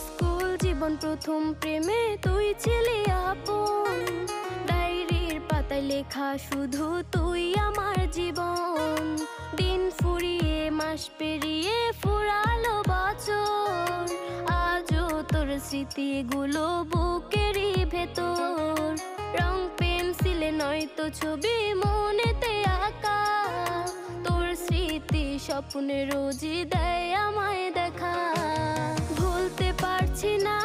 School জীবন প্রথম প্রেমে তুই ছিলি আপন, ডায়েরির পাতায় লেখা শুধু তুই আমার জীবন। দিন ফুরিয়ে মাস পেরিয়ে ফুরালো বছর, আজও তোর স্মৃতিগুলো বুকেরই ভেতর। রং পেন্সিলে নয়তো ছবি মনেতে আঁকা, তোর স্মৃতি স্বপ্নে রোজই দেয় আমায় দেখা। ভুলতে পারছি না